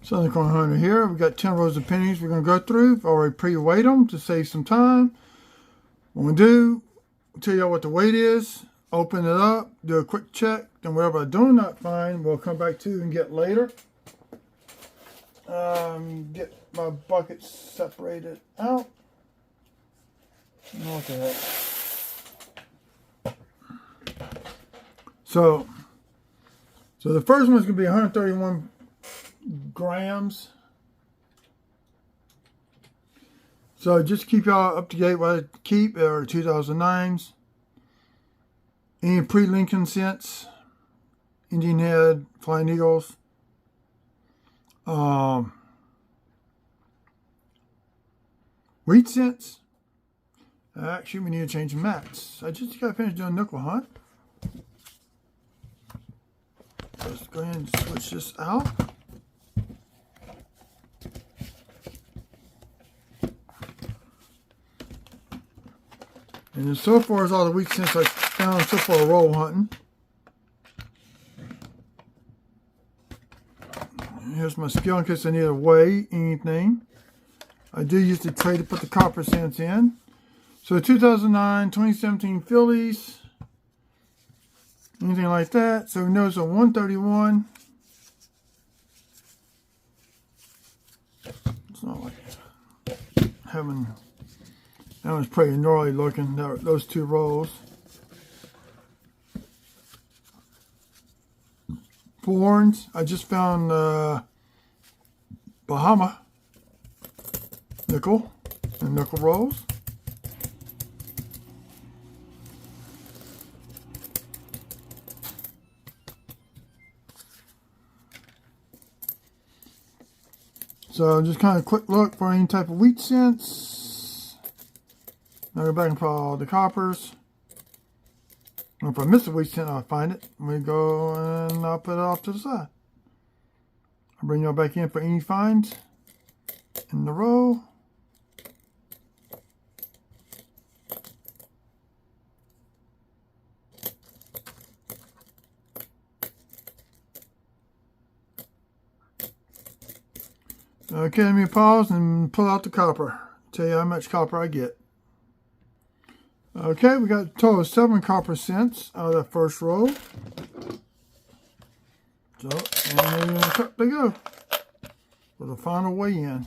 Southern Corn Hunter here. We've got 10 rows of pennies we're going to go through. I've already pre-weighed them to save some time. What we'll do, I'll tell you what the weight is, open it up, do a quick check, then whatever I do not find, we'll come back to and get later. Get my buckets separated out. What the heck? So the first one's going to be 131 grams. So just keep y'all up to date what I keep. There are 2009s. Any pre-Lincoln scents. Indian Head, Flying Eagles. Wheat scents. Actually, we need to change the mats. I just got finished doing nickel hunt. Let's go ahead and switch this out. And so far as all the wheat scents I found so far roll hunting. Here's my scale in case I need to weigh anything. I do use the tray to put the copper scents in. So 2009, 2017 Phillies, anything like that. So we know it's a 131. It's not like having, that one's pretty gnarly looking, those two rolls. Forns, I just found Bahama nickel and nickel rolls. So just kind of quick look for any type of wheat scents. Now go back and put all the coppers. If I miss a wheat scent, I'll find it. We go and I'll put it off to the side. I'll bring y'all back in for any finds in the row. Okay, let me pause and pull out the copper. Tell you how much copper I get. Okay, we got a total of 7 copper cents out of that first row. So, and up they go for the final weigh in.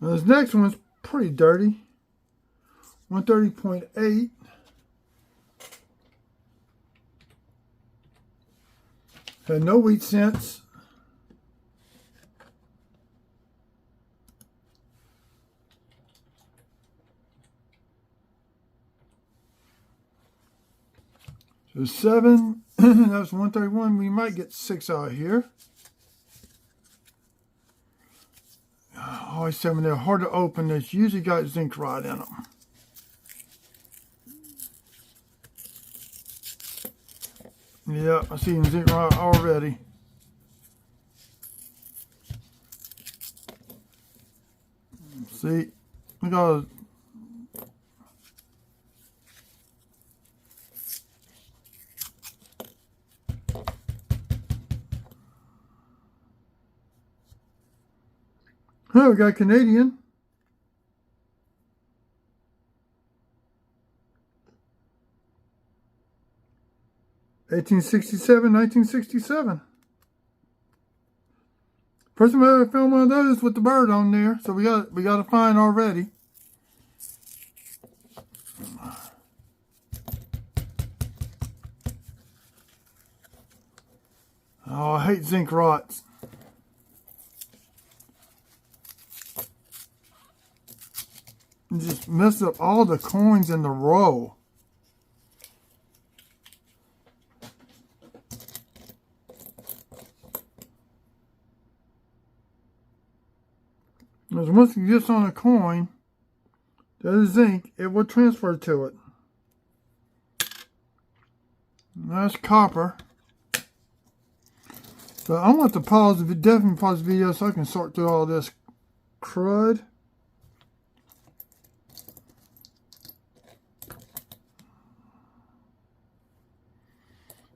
Now this next one's pretty dirty. 130.8. Had no wheat cents. So 7, that's 131. We might get 6 out here. Always say when they're hard to open, it's usually got zinc rot in them. Yeah, I see zinc rot already. See, we got we got Canadian. (1867, 1967). First time I ever found one of those with the bird on there, so we got a find already. Oh, I hate zinc rots. Just messed up all the coins in the row. Because once it gets on a coin that is zinc, it will transfer to it. And that's copper. So I want to definitely pause the video so I can sort through all this crud.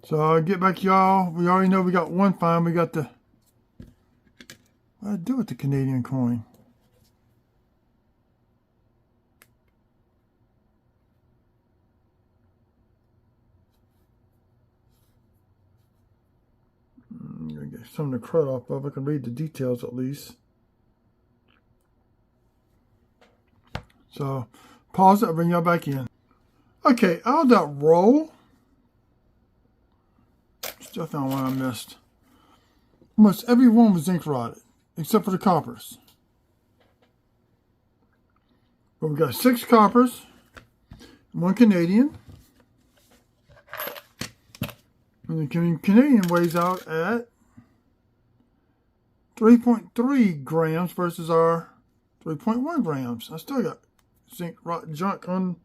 So I'll get back to y'all. We already know we got one find. We got the What did I do with the Canadian coin? I'm going to get some of the crud off of it. I can read the details at least. So, pause it, I'll bring y'all back in. Okay, out of that roll, still found one I missed. Almost every one was zinc rotted, except for the coppers. But we got 6 coppers, 1 Canadian. And the Canadian weighs out at 3.3 grams versus our 3.1 grams. I still got zinc rot junk on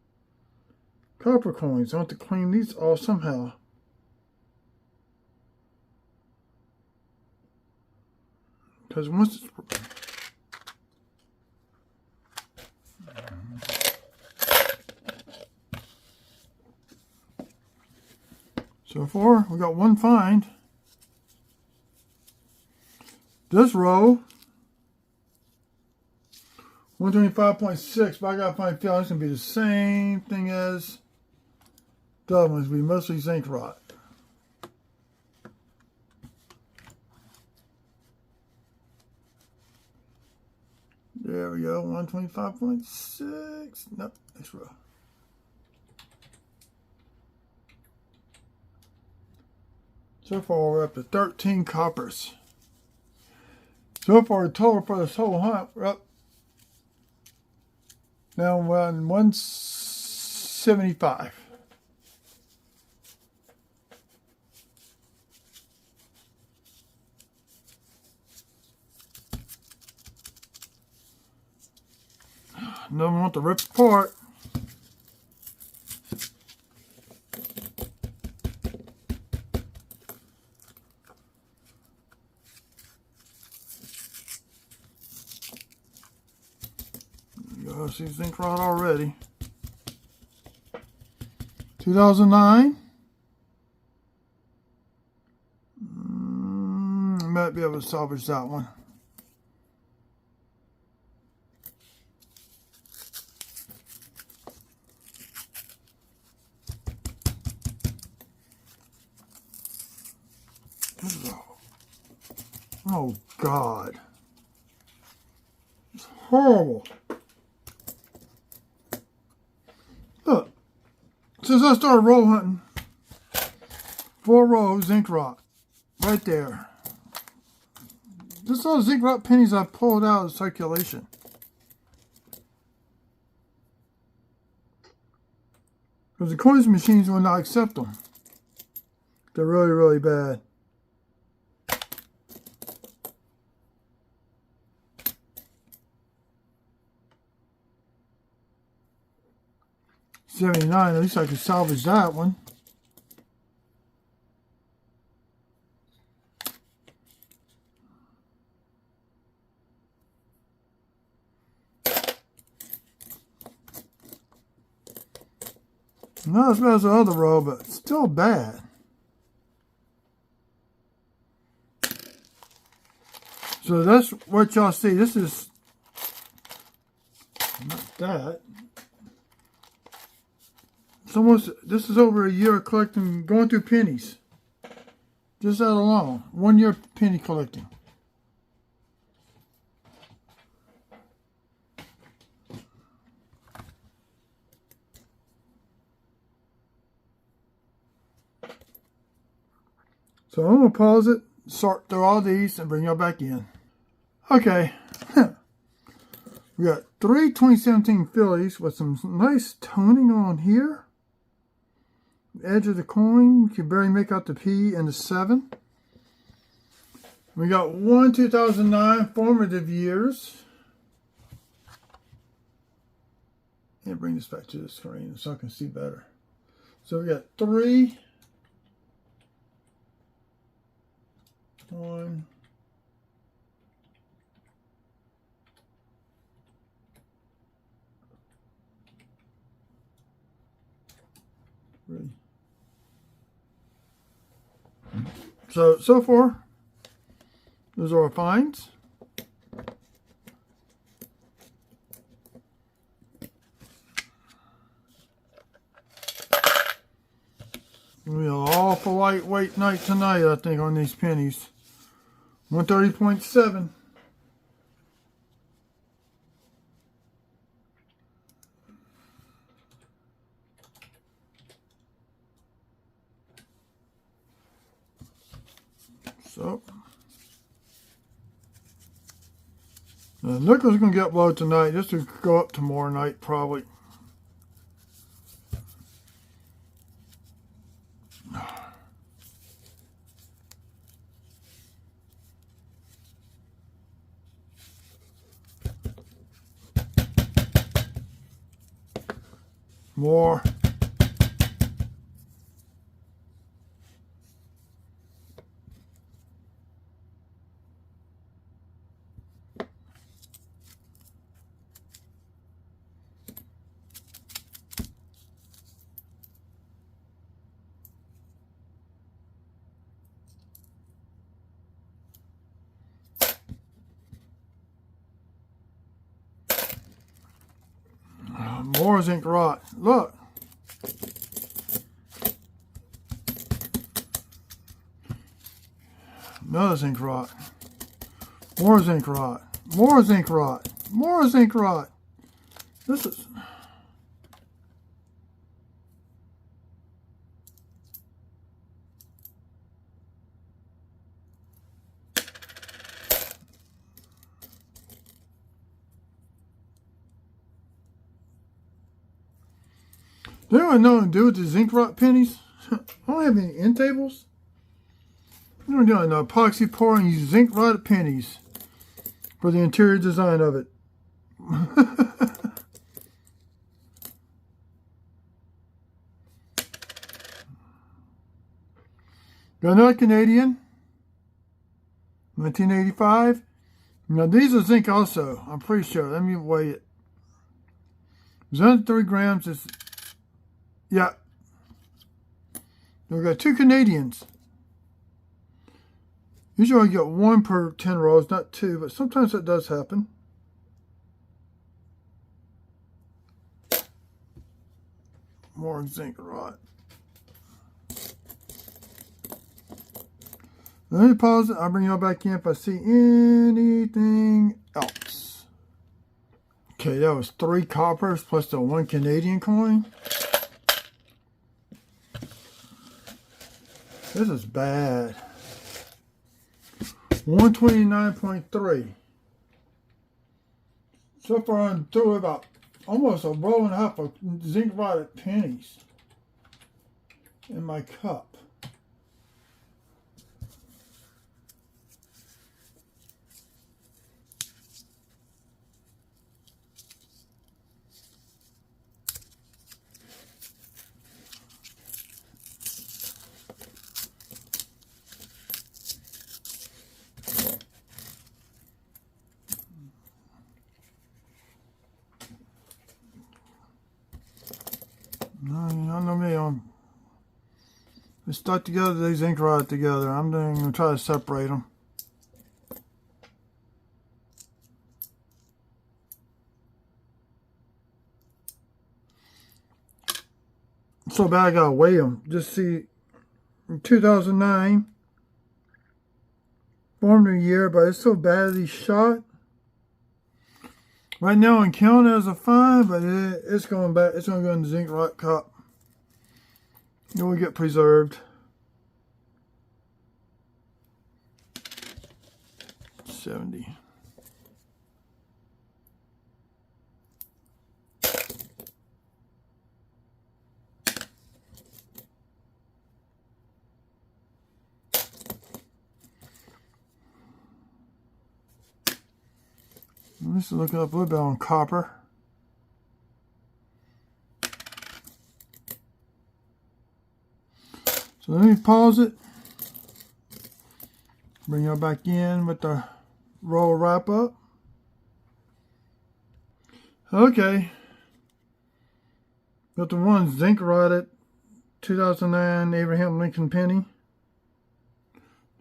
copper coins. I want to clean these off somehow. Because once it's... So far, we got one find. This row, 125.6, but I got a fine feeling it's going to be the same thing as the other ones. Be mostly zinc rot. There we go, 125.6. Nope, next row. So far, we're up to 13 coppers. So far, the total for this whole hunt, we're up now on 175. No one want to rip apart. I see zinc rot already. 2009. I might be able to salvage that one. Oh God. It's horrible. Look, since I started roll hunting, 4 rows zinc rot, right there. This is all zinc rot pennies I pulled out of circulation. Because the coins machines will not accept them. They're really, really bad. $79, at least I could salvage that one. Not as bad as the other row, but still bad. So that's what y'all see. This is not that. This is over a year of collecting, going through pennies. Just that alone. 1 year penny collecting. So I'm going to pause it, sort through all these, and bring y'all back in. Okay. We got 3 2017 Phillies with some nice toning on here. Edge of the coin, you can barely make out the P and the 7. We got 1 2009 formative years. Let me bring this back to the screen so I can see better. So we got 3. 1. 3. So far, those are our finds. lightweight night tonight, I think, on these pennies. 130.7. So, the nickel's going to get low tonight. This will go up tomorrow night, probably. More. More zinc rot. Look. Another zinc rot. More zinc rot. More zinc rot. More zinc rot. This is... Do you know what I know to do with the zinc rot pennies? I don't have any end tables. I'm doing an epoxy pour and use zinc rotted pennies for the interior design of it. Got another Canadian, 1985. Now these are zinc also, I'm pretty sure. Let me weigh it. It's under 3 grams. It's, yeah. We got 2 Canadians. Usually I get 1 per 10 rolls, not 2, but sometimes that does happen. More zinc rot. Let me pause it. I'll bring y'all back in if I see anything else. Okay, that was 3 coppers plus the 1 Canadian coin. This is bad. 129.3. So far I'm through about almost a roll and a half of zinc rotted pennies in my cup. No, you don't know me. They stuck together, they zinc rotted together. I'm going to try to separate them. So bad I gotta weigh them. Just see, in 2009, formed a year, but it's so badly shot. Right now in count as a 5, but it's going back. It's going to go in the zinc rot cup. It will get preserved. 70. Let's look up a little bit on copper. So let me pause it. Bring y'all back in with the roll wrap up. Okay. Got the one zinc rotted 2009 Abraham Lincoln penny.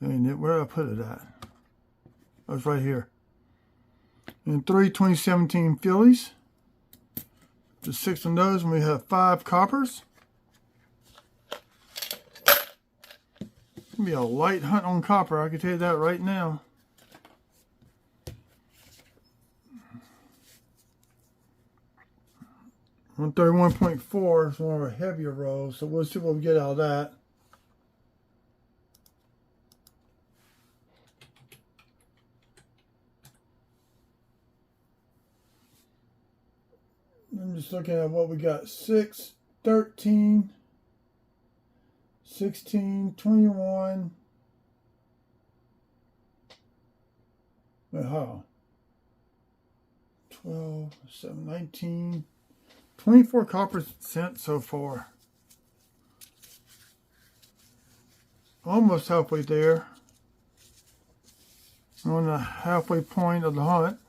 Dang it, where did I put it at? Oh, it's right here. And 3 2017 Phillies. Just 6 of those, and we have 5 coppers. It'll be a light hunt on copper, I can tell you that right now. $131.4 is one of our heavier rolls, so we'll see what we get out of that. I'm just looking at what we got. 6, 13, 16, 21. Wait, hold on. 12, 7, 19. 24 copper cents so far. Almost halfway there. On the halfway point of the hunt.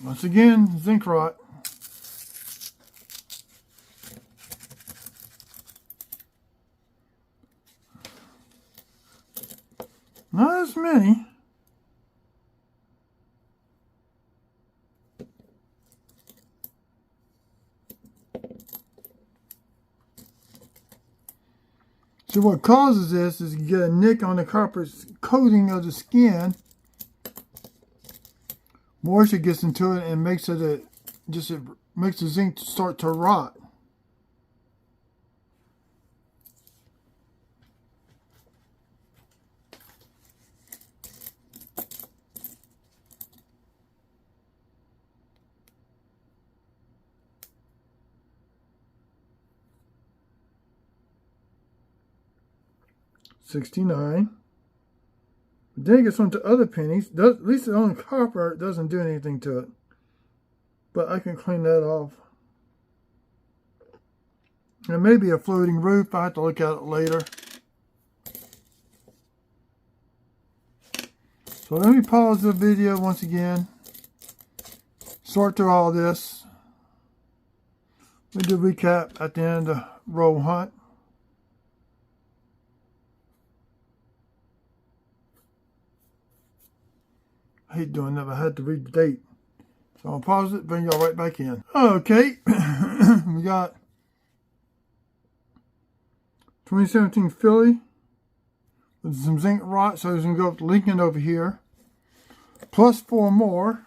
Once again, zinc rot. Not as many. So what causes this is you get a nick on the copper coating of the skin. Moisture gets into it and makes it makes the zinc start to rot. $69. Then it gets onto other pennies. At least the on copper doesn't do anything to it. But I can clean that off. It may be a floating roof. I have to look at it later. So let me pause the video once again. Sort through all this. We do recap at the end of the roll hunt. I hate doing that, but I had to read the date. So I'll pause it, bring y'all right back in. Okay, we got 2017 Philly with some zinc rot, so it's going to go up to Lincoln over here. Plus 4 more.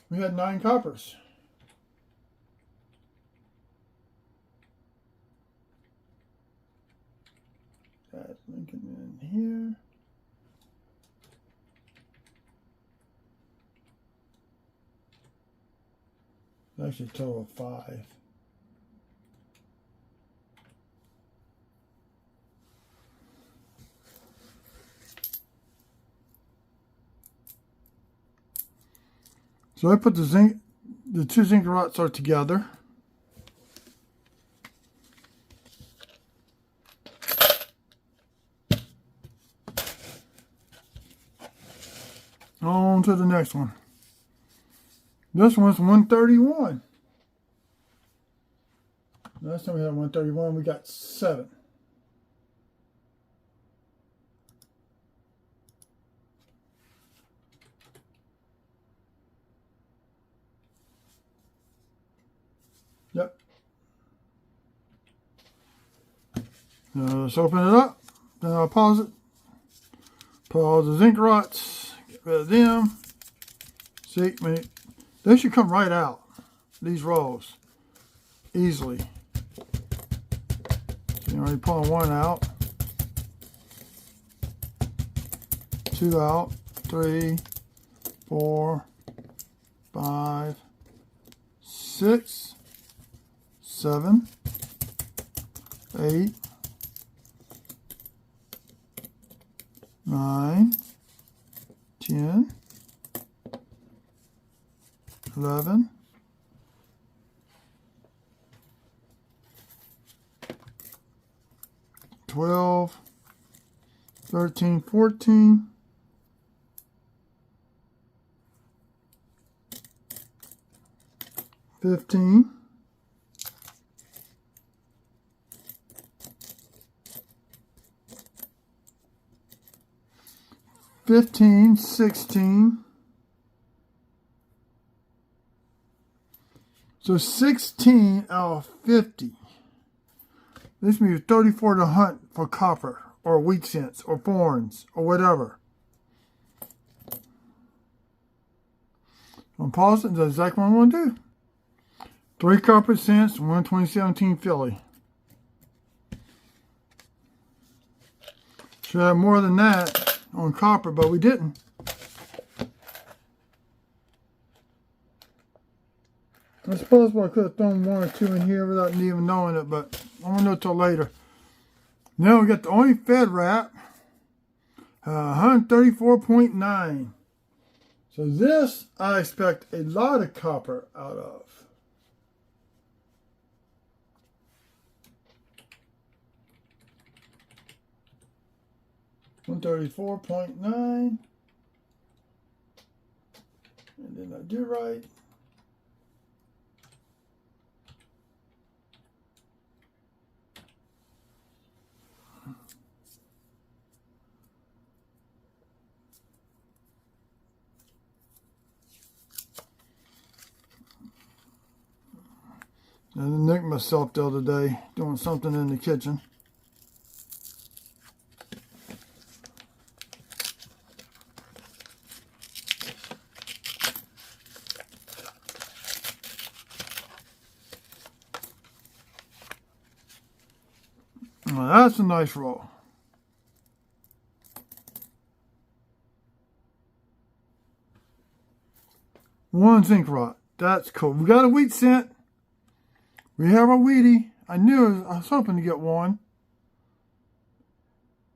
We had 9 coppers. Got Lincoln in here. Actually, a total of 5. So I put the 2 zinc rots are together. On to the next one. This one's 131. Last time we had 131, we got 7. Yep. Now let's open it up. Then I'll pause it. Pause the zinc rots. Get rid of them. See, they should come right out, these rolls, easily. So you're already pulling 1 out, 2 out, 3, 4, 5, 6, 7, 8, 9, 10, 11, 12, 13, 14, 15, 15, 16, So 16 out of 50. This means 34 to hunt for copper or wheat cents or foreigns or whatever. I'm pausing. That's exactly what I'm going to do. 3 copper cents, 1 2017 Philly. Should have more than that on copper, but we didn't. It's possible I could have thrown 1 or 2 in here without even knowing it, but I won't know till later. Now we got the only Fed wrap, 134.9. So this I expect a lot of copper out of. $134.9. And then I do right. I nicked myself the other day doing something in the kitchen. Well, that's a nice roll. One zinc rot. That's cool. We got a wheat cent. We have a Wheatie. I was hoping to get one.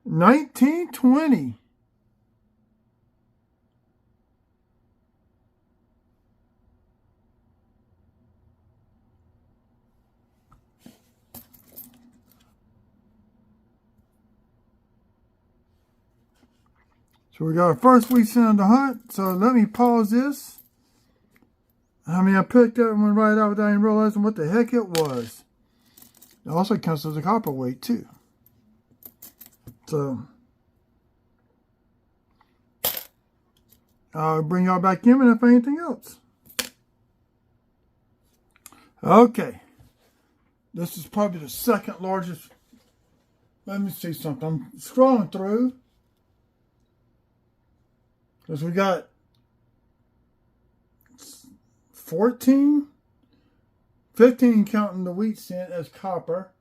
1920. So we got our first wheat cent on the hunt. So let me pause this. I mean, I picked that one right out without even realizing what the heck it was. It also counts as a copper weight, too. So, I'll bring y'all back in if anything else. Okay. This is probably the second largest. Let me see something. I'm scrolling through. Because we got 14, 15 counting the wheat cent as copper.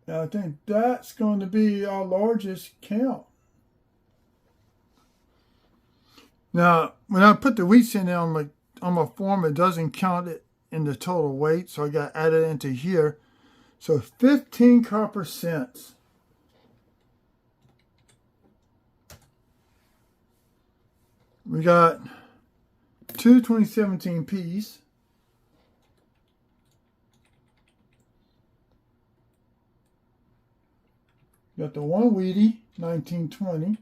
Now I think that's going to be our largest count. Now, when I put the wheat cent on my form, it doesn't count it in the total weight, so I got to add it into here. So 15 copper cents. We got 2 2017 P's. Got the one Wheatie, 1920.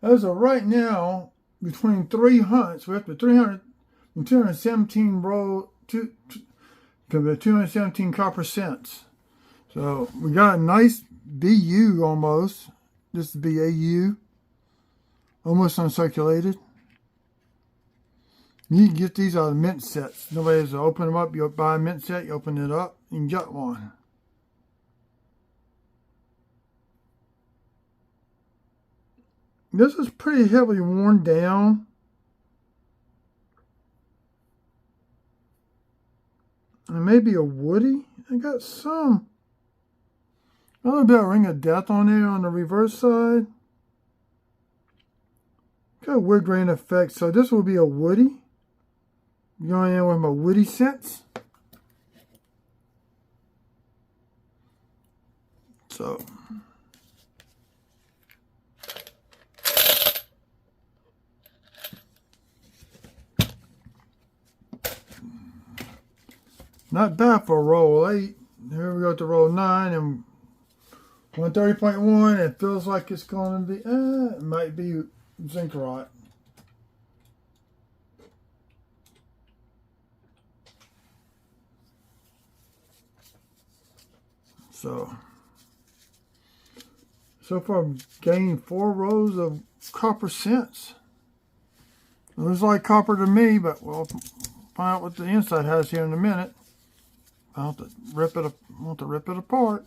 As of right now, between 3 hunts, we're up to 217 roll, 217 copper cents. So we got a nice BU almost. This is BAU. Almost uncirculated. You can get these out of mint sets. Nobody has to open them up. You buy a mint set, you open it up, you can get one. This is pretty heavily worn down. And maybe a woody. I got some. A little bit of Ring of Death on there on the reverse side. Got a weird grain effect. So this will be a woody. Going in with my woody scents. So. Not bad for roll 8. Here we go to roll 9 and 130.1. It feels like it's going to be, it might be zinc rot. So far I've gained 4 rows of copper cents. It looks like copper to me, but we'll find out what the inside has here in a minute. I'll have to rip it apart.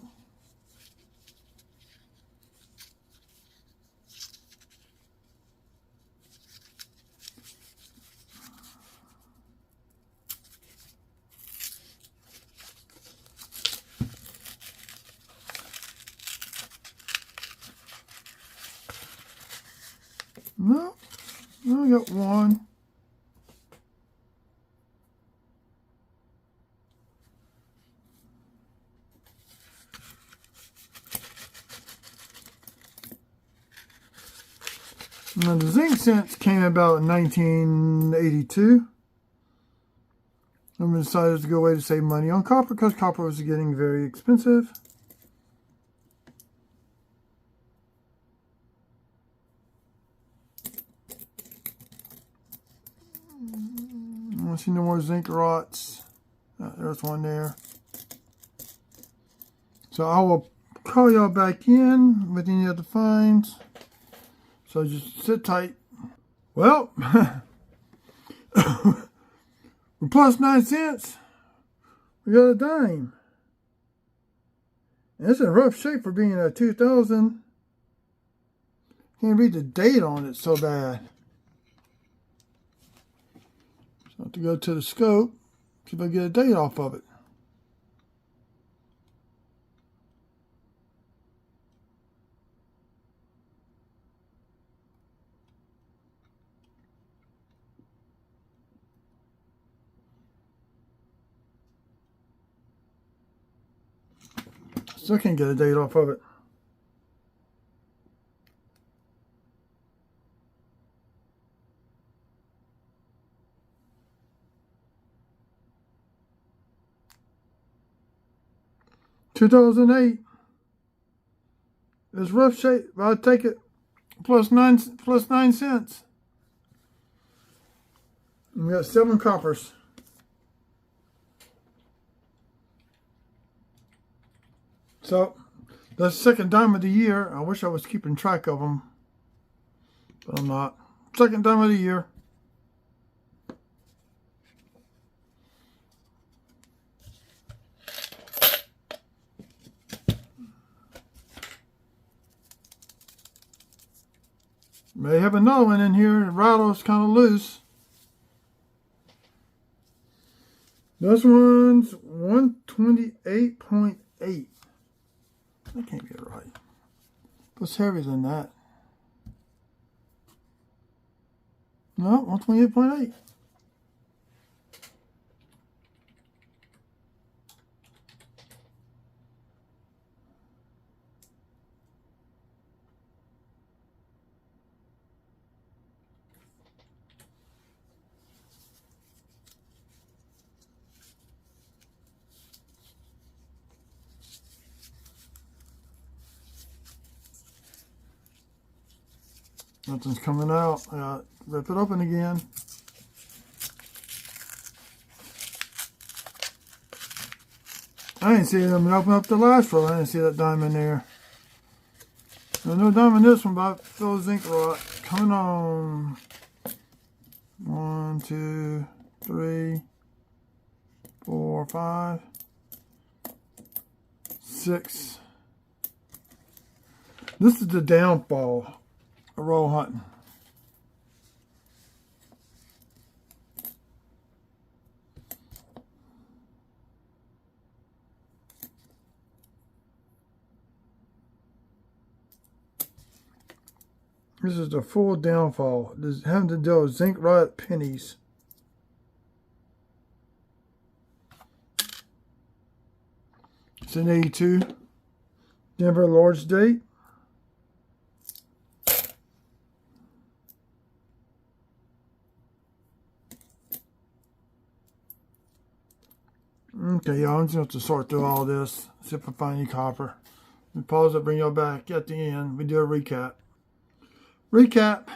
No, I got one. Now the zinc cents came about in 1982. I decided it's a good way to save money on copper because copper was getting very expensive. I don't see no more zinc rots. There's one there. So I will call y'all back in with any other finds. So just sit tight. Well, we're plus 9 cents. We got a dime. And it's in rough shape for being a 2000. Can't read the date on it so bad. So I have to go to the scope, see if I get a date off of it. Still can't get a date off of it. $2008. It's rough shape, but I'll take it plus 9 cents. We got 7 coppers. So that's the second dime of the year. I wish I was keeping track of them, but I'm not. Second dime of the year. May have another one in here. The rattle's kind of loose. This one's 128.8. That can't be right. What's heavier than that? No, 128.8. Nothing's coming out. Rip it open again. I didn't see them open up the last row. I didn't see that diamond there. There's no diamond in this one, but I feel zinc rot. Coming on. 1, 2, 3, 4, 5, 6. This is the downfall. A roll hunting. This is the full downfall. This having to deal with zinc rot pennies. It's an 82. Denver Lord's Date. Okay, y'all, I'm just going to have to sort through all this, see if I find any copper. We pause it, bring y'all back at the end. We do a recap. Recap.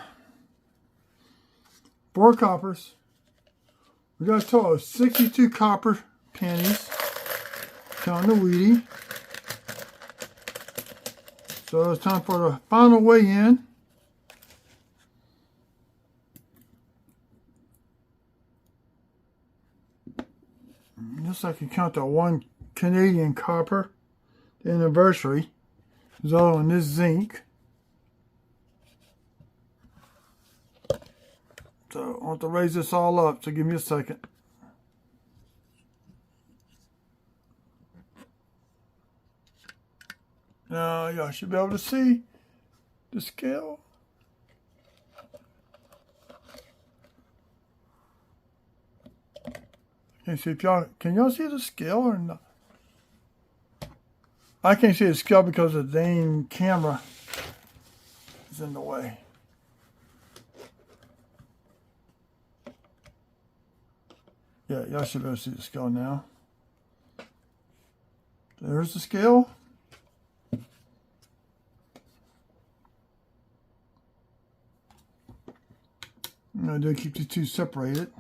4 coppers. We got a total of 62 copper pennies. Count the Wheatie. So it's time for the final weigh-in. Just like you count the 1 Canadian copper, the anniversary, is all in this zinc. So I want to raise this all up, so give me a second. Now y'all should be able to see the scale. See if can y'all see the scale or not? I can't see the scale because the dang camera is in the way. Yeah, y'all should be able to see the scale now. There's the scale. I'm going to keep the two separated.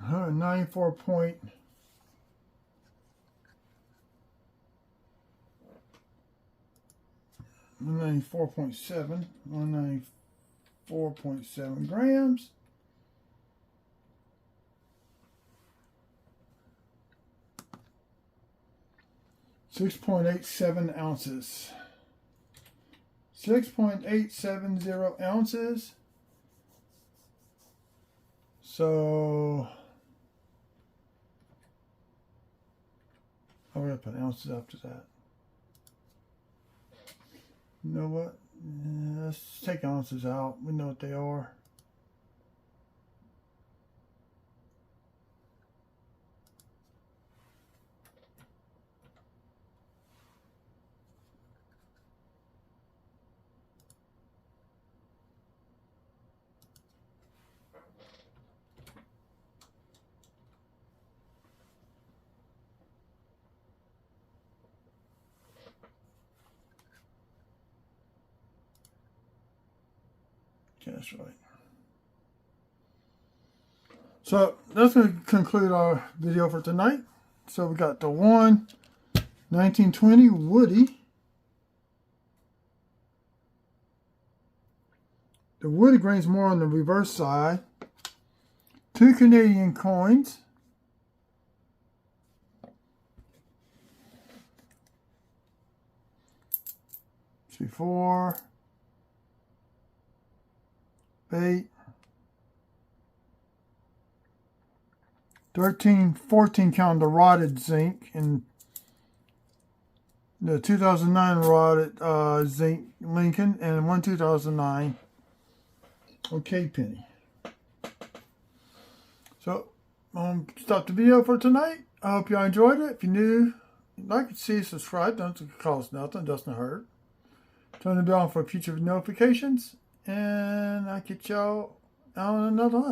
$194.7 194.7 grams. .87 ounces. 6.870 ounces. So I'm going to put ounces after that. You know what? Let's take ounces out. We know what they are. That's right. So that's going to conclude our video for tonight. So we got the 1920 Woody. The Woody grain's more on the reverse side. 2 Canadian coins. See, 4, 8, 13, 14 count the rotted zinc, and the 2009 rotted zinc Lincoln, and 1 2009 OK penny. So stop the video for tonight. I hope y'all enjoyed it. If you're new, like and see, subscribe. Don't cost nothing, doesn't hurt. Turn the bell on for future notifications. And I'll catch y'all on another line.